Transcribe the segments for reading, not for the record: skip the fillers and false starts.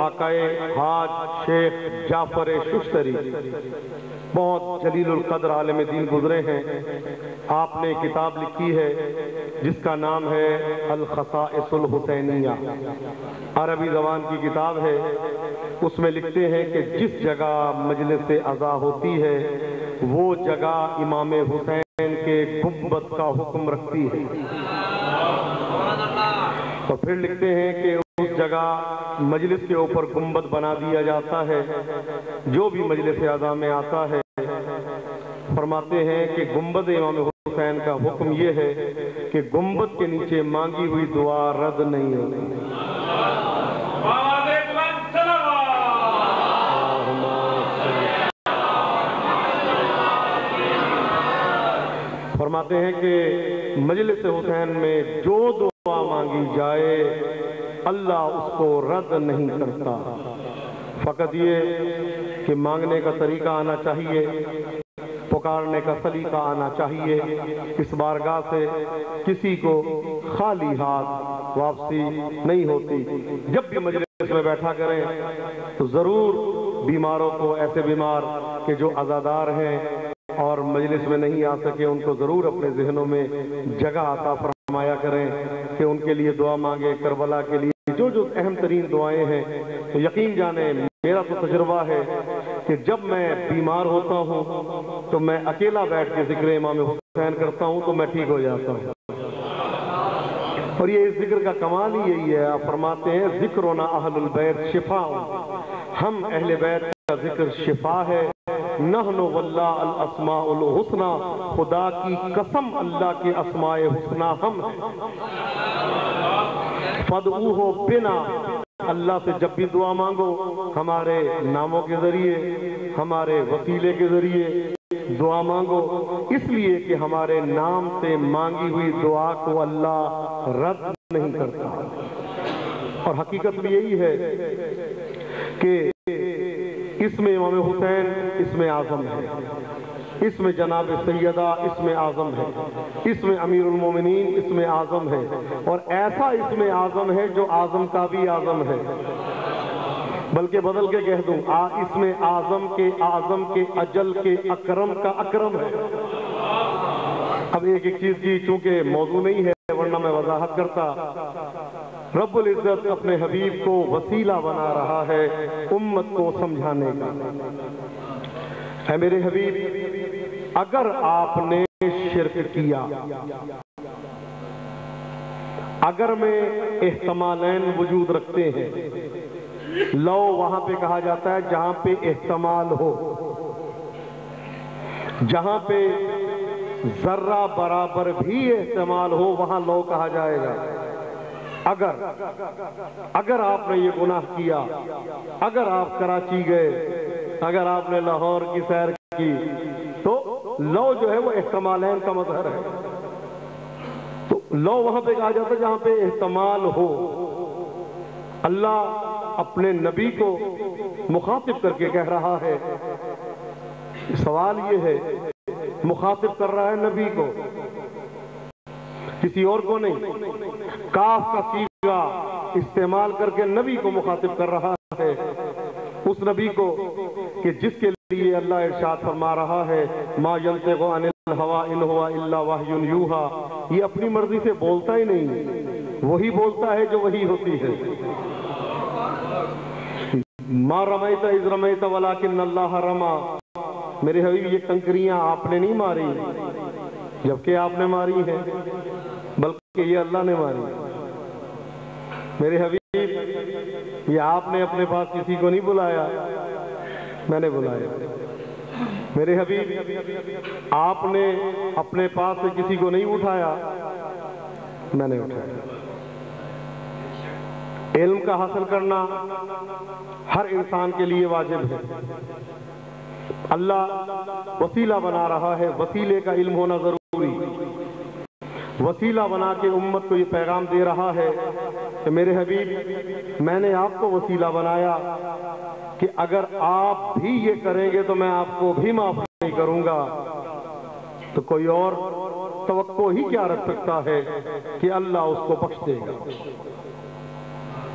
آقائے حاج شیخ جعفر ششتری بہت جلیل القدر عالم دین گزرے ہیں. آپ نے کتاب لکھی ہے جس کا نام ہے الخصائص الحسینیہ. عربی زبان کی کتاب ہے. اس میں لکھتے ہیں کہ جس جگہ مجلس عزا ہوتی ہے وہ جگہ امام حسین کے گنبد کا حکم رکھتی ہے. اور پھر لکھتے ہیں کہ اس جگہ مجلس کے اوپر گنبد بنا دیا جاتا ہے. جو بھی مجلس عزا میں آتا ہے فرماتے ہیں کہ گنبد امام حسین کا حکم یہ ہے کہ گنبد کے نیچے مانگی ہوئی دعا رد نہیں ہوتی. فرماتے ہیں کہ مجلس حسین میں جو دعا مانگی جائے اللہ اس کو رد نہیں کرتا. فقط یہ کہ مانگنے کا طریقہ آنا چاہیے, پکارنے کا سلیقہ آنا چاہیے. اس بارگاہ سے کسی کو خالی ہاتھ واپسی نہیں ہوتی. جب بھی مجلس میں بیٹھا کریں تو ضرور بیماروں کو, ایسے بیمار کہ جو عزادار ہیں اور مجلس میں نہیں آ سکے, ان کو ضرور اپنے ذہنوں میں جگہ عطا فرمایا کریں کہ ان کے لیے دعا مانگے. کربلا کے لیے جو جو اہم ترین دعائیں ہیں, تو یقین جانیں میرا تو تجربہ ہے کہ جب میں بیمار ہوتا ہوں تو میں اکیلا بیٹھ کے ذکر امام حسین کرتا ہوں تو میں ٹھیک ہو جاتا ہوں. اور یہ اس ذکر کا کمال ہی یہی ہے. آپ فرماتے ہیں ذکرنا اہل البیت شفاء, ہم اہل بیت کا ذکر شفا ہے. نحن واللہ الاسماء الحسنى, خدا کی قسم اللہ کے اسماء حسنہ ہم ہیں. فادعوہ بنا, اللہ سے جب بھی دعا مانگو ہمارے ناموں کے ذریعے, ہمارے وسیلے کے ذریعے دعا مانگو, اس لیے کہ ہمارے نام سے مانگی ہوئی دعا کو اللہ رد نہیں کرتا. اور حقیقت بھی یہی ہے کہ اس میں امام حسین اس میں اعظم ہے, اس میں جناب سیدہ اس میں اعظم ہے, اس میں امیر المومنین اس میں اعظم ہے, اور ایسا اس میں اعظم ہے جو اعظم کا بھی اعظم ہے. بلکہ بدل کے کہہ دوں, اس میں اعظم کے اجل کے اکرم کا اکرم ہے. اب ایک ایک چیز کی چونکہ موضوع نہیں ہے ورنہ میں وضاحت کرتا. رب العزت اپنے حبیب کو وسیلہ بنا رہا ہے امت کو سمجھانے کا. اے میرے حبیب, اگر آپ نے شرک کیا, اگر میں احتمالین وجود رکھتے ہیں, لو وہاں پہ کہا جاتا ہے جہاں پہ احتمال ہو, جہاں پہ ذرہ برابر بھی احتمال ہو وہاں لو کہا جائے گا. اگر آپ نے یہ گناہ کیا, اگر آپ کراچی گئے, اگر آپ نے لاہور کی سیر کی, تو لو جو ہے وہ احتمالین کا مظہر ہے. تو لو وہاں پہ کہا جاتا ہے جہاں پہ احتمال ہو. اللہ اپنے نبی کو مخاطب کر کے کہہ رہا ہے, سوال یہ ہے, مخاطب کر رہا ہے نبی کو, کسی اور کو نہیں. کاف کا صیغہ استعمال کر کے نبی کو مخاطب کر رہا ہے, اس نبی کو کہ جس کے لیے اللہ ارشاد فرما رہا ہے ما ينطق عن الهوى ان هو الا وحی یوحى. یہ اپنی مرضی سے بولتا ہی نہیں, وہی بولتا ہے جو وہی ہوتی ہے. ما رمیت اذ رمیت ولکن اللہ رما. میرے حبیب یہ کنکریاں آپ نے نہیں ماری جبکہ آپ نے ماری ہیں, بلکہ یہ اللہ نے ماری. میرے حبیب یہ آپ نے اپنے پاس کسی کو نہیں بلایا, میں نے بلایا. میرے حبیب آپ نے اپنے پاس سے کسی کو نہیں اٹھایا, میں نے اٹھایا. علم کا حاصل کرنا ہر انسان کے لیے واجب ہے. اللہ وسیلہ بنا رہا ہے, وسیلے کا علم ہونا ضروری. وسیلہ بنا کے امت کو یہ پیغام دے رہا ہے کہ میرے حبیب میں نے آپ کو وسیلہ بنایا کہ اگر آپ بھی یہ کریں گے تو میں آپ کو بھی معاف نہیں کروں گا. تو کوئی اور توقع ہی کیا رکھ سکتا ہے کہ اللہ اس کو بخش دے گا.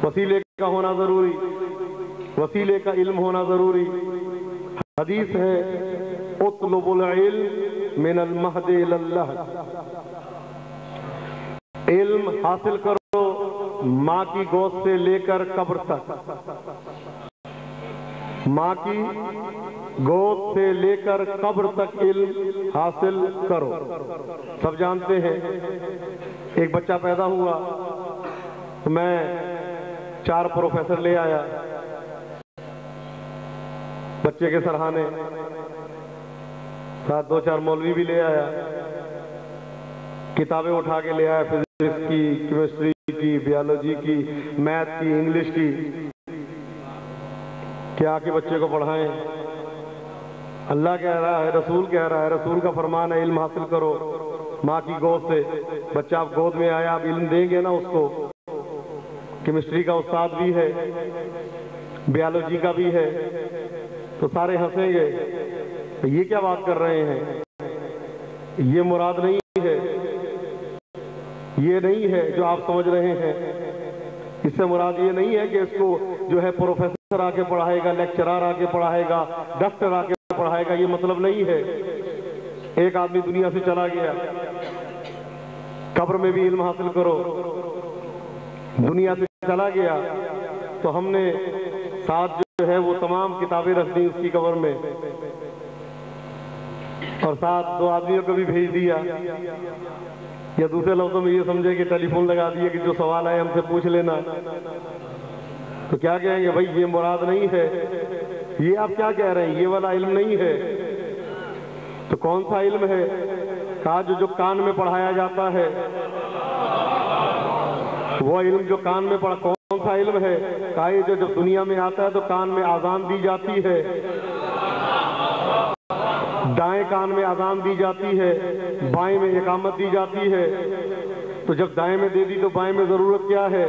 وسیلے کا ہونا ضروری. وسیلے کا علم ہونا ضروری. حدیث ہے اطلب العلم من المہد الی اللحد، علم حاصل کرو ماں کی گود سے لے کر قبر تک، ماں کی گود سے لے کر قبر تک علم حاصل کرو. سب جانتے ہیں ایک بچہ پیدا ہوا تو میں 4 پروفیسر لے آیا بچے کے سرحانے، ساتھ 2-4 مولوی بھی لے آیا، کتابیں اٹھا کے لے آیا، فزکس کی، کیمسٹری کی، بیالوجی کی، میتھ کی، انگلش کی، کیا کہ بچے کو پڑھائیں. اللہ کہہ رہا ہے، رسول کہہ رہا ہے، رسول کا فرمان ہے علم حاصل کرو ماں کی گود سے. بچہ آپ گود میں آیا، آپ علم دیں گے نا اس کو. کیمسٹری کا استاد بھی ہے، بیالوجی کا بھی ہے، تو سارے ہنسیں گے یہ کیا بات کر رہے ہیں، یہ مراد نہیں ہے، یہ نہیں ہے جو آپ سمجھ رہے ہیں. اس سے مراد یہ نہیں ہے کہ اس کو جو ہے پروفیسر آ کے پڑھائے گا، لیکچرار آ کے پڑھائے گا، ڈاکٹر آ کے پڑھائے گا، یہ مطلب نہیں ہے. ایک آدمی دنیا سے چلا گیا، قبر میں بھی علم حاصل کرو. دنیا سے چلا گیا تو ہم نے ساتھ جو ہے وہ تمام کتابیں رکھ دی اس کی قبر میں، اور ساتھ 2 آدمیوں کو بھی بھیج دیا، یا دوسرے لفظوں میں یہ سمجھے کہ ٹیلی فون لگا دیے کہ جو سوال آئے ہم سے پوچھ لینا. تو کیا کہیں گے بھائی یہ مراد نہیں ہے، یہ آپ کیا کہہ رہے ہیں، یہ والا علم نہیں ہے. تو کون سا علم ہے؟ کہا جو کان میں پڑھایا جاتا ہے، وہ علم جو کان میں کون سا علم ہے؟ کہا یہ جو جب دنیا میں آتا ہے تو کان میں آذان دی جاتی ہے، دائیں کان میں آذان دی جاتی ہے، بائیں میں اقامت دی جاتی ہے. تو جب دائیں میں دے دی تو بائیں میں ضرورت کیا ہے؟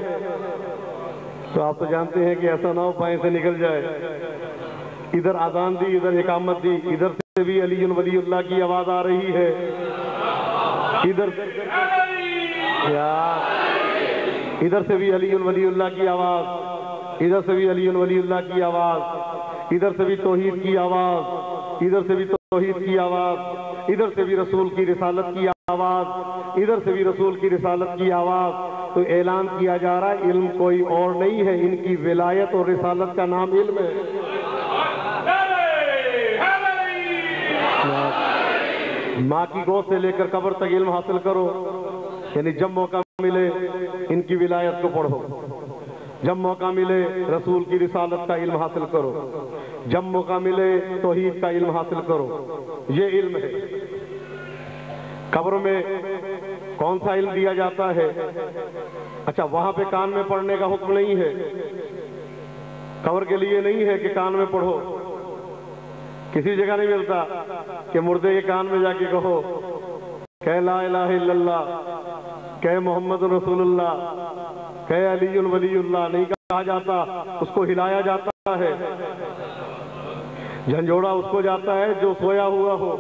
تو آپ تو جانتے ہیں کہ ایسا نہ ہو بائیں سے نکل جائے. ادھر آذان دی، ادھر اقامت دی، ادھر سے بھی علی ولی اللہ کی آواز آ رہی ہے، ادھر سے بھی علی ولی اللہ کی آواز، ادھر سے بھی علی ولی اللہ کی آواز، ادھر سے بھی توحید کی آواز، ادھر سے بھی توحید کی آواز، ادھر سے بھی رسول کی رسالت کی آواز، ادھر سے بھی رسول کی رسالت کی آواز. تو اعلان کیا جا رہا ہے علم کوئی اور نہیں ہے، ان کی ولایت اور رسالت کا نام علم ہے. ماں کی گود سے لے کر قبر تک علم حاصل کرو، یعنی جب موقع ملے ان کی ولایت کو پڑھو، جب موقع ملے رسول کی رسالت کا علم حاصل کرو، جب موقع ملے توحید کا علم حاصل کرو. یہ علم ہے. قبر میں کون سا علم دیا جاتا ہے؟ اچھا وہاں پہ کان میں پڑھنے کا حکم نہیں ہے، قبر کے لیے نہیں ہے کہ کان میں پڑھو. کسی جگہ نہیں ملتا کہ مردے کے کان میں جا کے کہو کہ لا الہ الا اللہ، کہ محمد رسول اللہ، کہ علی ولی اللہ. نہیں کہا جاتا، اس کو ہلایا جاتا ہے، جھنجھوڑا اس کو جاتا ہے جو سویا ہوا ہو.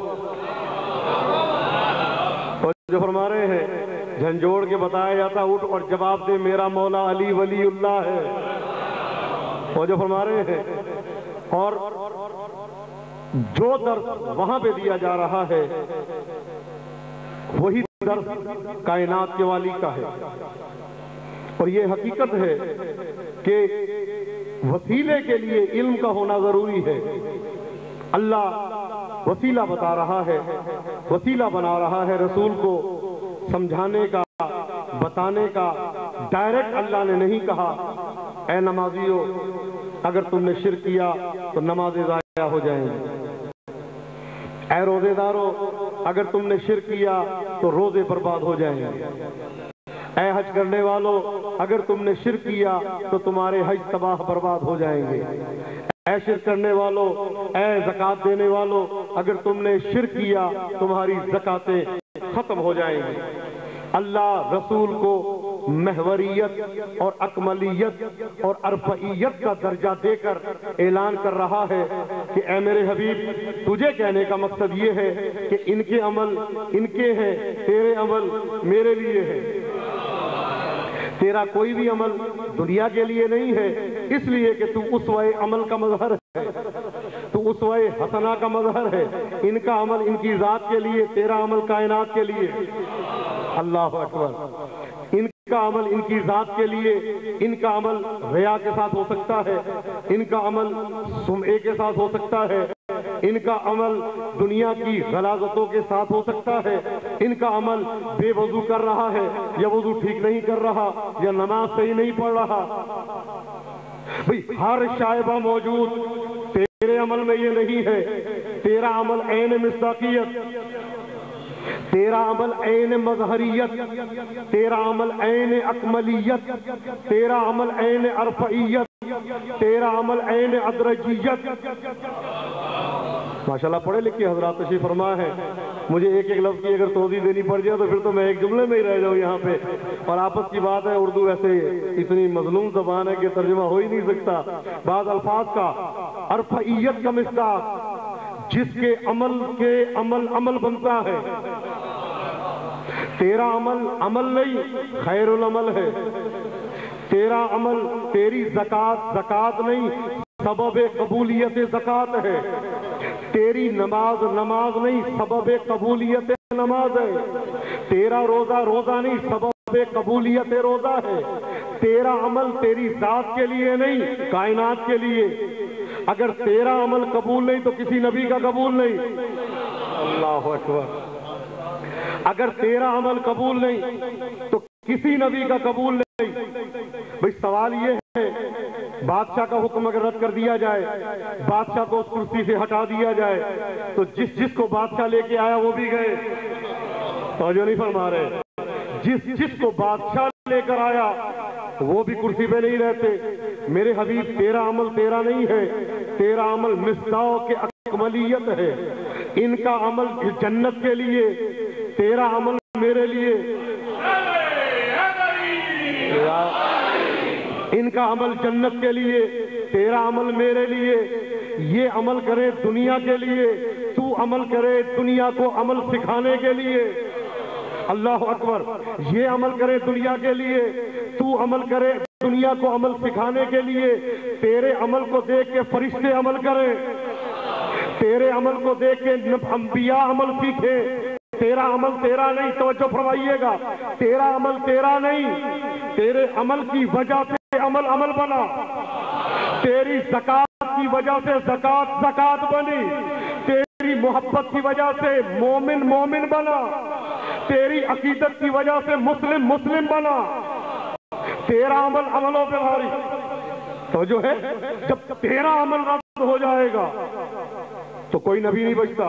اور جو فرما رہے ہیں جھنجھوڑ کے بتایا جاتا اٹھ اور جواب دے میرا مولا علی ولی اللہ ہے. اور جو فرما رہے ہیں، اور جو درس وہاں پہ دیا جا رہا ہے وہی درس کائنات کے والی کا ہے. اور یہ حقیقت ہے کہ وسیلے کے لیے علم کا ہونا ضروری ہے. اللہ وسیلہ بتا رہا ہے، وسیلہ بنا رہا ہے رسول کو سمجھانے کا، بتانے کا. ڈائریکٹ اللہ نے نہیں کہا اے نمازیو اگر تم نے شرک کیا تو نمازیں ضائع ہو جائیں گی، اے روزے دارو اگر تم نے شرک کیا تو روزے برباد ہو جائیں گے، اے حج کرنے والو اگر تم نے شرک کیا تو تمہارے حج تباہ برباد ہو جائیں گے، اے شرک کرنے والو، اے زکوٰۃ دینے والو اگر تم نے شرک کیا تمہاری زکاتیں ختم ہو جائیں گی. اللہ رسول کو محوریت اور اکملیت اور ارفعیت کا درجہ دے کر اعلان کر رہا ہے کہ اے میرے حبیب تجھے کہنے کا مقصد یہ ہے کہ ان کے عمل ان کے ہیں، تیرے عمل میرے لیے ہیں. تیرا کوئی بھی عمل دنیا کے لیے نہیں ہے، اس لیے کہ تو اسوہ عمل کا مظہر ہے، تو اسوہ حسنہ کا مظہر ہے۔ ان کا عمل ان کی ذات کے لیے، تیرا عمل کائنات کے لیے۔ اللہ اکبر۔ ان کا عمل ان کی ذات کے لیے، ان کا عمل ریا کے ساتھ ہو سکتا ہے، ان کا عمل سمعے کے ساتھ ہو سکتا ہے، ان کا عمل دنیا کی غلاظتوں کے ساتھ ہو سکتا ہے، ان کا عمل بے وضو کر رہا ہے یا وضو ٹھیک نہیں کر رہا یا نماز صحیح نہیں پڑھ رہا۔ بھئی ہر شائبہ موجود، تیرے عمل میں یہ نہیں ہے۔ تیرا عمل عین مصداقیت، تیرا عمل عین مظہریت، تیرا عمل عین اکملیت، تیرا عمل عین ارفعیت، تیرا عمل عین ادرجیت۔ ماشاءاللہ پڑھے لکھے حضرات تشریف فرما ہے۔ مجھے ایک ایک لفظ کی اگر توضیح دینی پڑ جائے تو پھر تو میں ایک جملے میں ہی رہ جاؤں یہاں پہ، اور آپس کی بات ہے، اردو ایسے اتنی مظلوم زبان ہے کہ ترجمہ ہو ہی نہیں سکتا۔ بعض الفاظ کا ارفعیت کا مصداق، جس کے عمل بنتا ہے۔ تیرا عمل عمل نہیں، خیر العمل ہے۔ تیرا عمل، تیری زکوٰۃ نہیں، سبب قبولیت زکوٰۃ ہے۔ تیری نماز نہیں، سبب قبولیت نماز ہے۔ تیرا روزہ نہیں، سبب قبولیت روزہ ہے۔ تیرا عمل تیری ذات کے لیے نہیں، کائنات کے لیے۔ اگر تیرا عمل قبول نہیں تو کسی نبی کا قبول نہیں۔ اللہ اکبر۔ اگر تیرا عمل قبول نہیں تو کسی نبی کا قبول نہیں۔ بھئی سوال یہ ہے، بادشاہ کا حکم اگر رد کر دیا جائے، بادشاہ کو اس کرسی سے ہٹا دیا جائے، تو جس کو بادشاہ لے کے آیا وہ بھی گئے؟ توجہ نہیں فرما رہے۔ جس کو بادشاہ لے کر آیا وہ بھی کرسی پہ نہیں رہتے۔ میرے حبیب تیرا عمل تیرا نہیں ہے، تیرا عمل مصداق اکملیت ہے۔ ان کا عمل جنت کے لیے، تیرا عمل میرے لیے۔ ان کا عمل جنت کے لیے، تیرا عمل میرے لیے۔ یہ عمل کرے دنیا کے لیے، تو عمل کرے دنیا کو عمل سکھانے کے لیے۔ اللہ اکبر۔ یہ عمل کرے دنیا کے لیے، تو عمل کرے دنیا کو عمل سکھانے کے لیے۔ تیرے عمل کو دیکھ کے فرشتے عمل کریں، تیرے عمل کو دیکھ کے انبیاء عمل سیکھیں۔ تیرا عمل تیرا نہیں، توجہ فرمائیے گا، تیرا عمل تیرا نہیں، تیرے عمل کی وجہ سے عمل بنا۔ تیری زکوٰۃ کی وجہ سے زکوٰۃ بنی، تیری محبت کی وجہ سے مومن بنا، تیری عقیدت کی وجہ سے مسلم بنا۔ تیرا عمل عملوں پہ بھاری۔ توجہ ہے، جب تیرا عمل رد ہو جائے گا تو کوئی نبی نہیں بچتا۔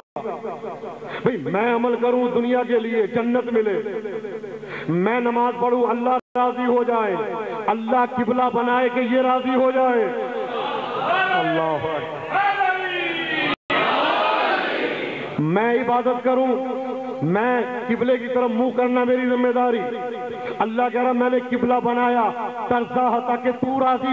بھئی میں عمل کروں دنیا کے لیے جنت ملے، میں نماز پڑھوں اللہ راضی ہو جائے، اللہ قبلہ بنائے کہ یہ راضی ہو جائے۔ اللہ میں عبادت کروں، میں قبلے کی طرف منہ کرنا میری ذمہ داری۔ اللہ کہہ رہا میں نے قبلہ بنایا ترضا تاکہ تو راضی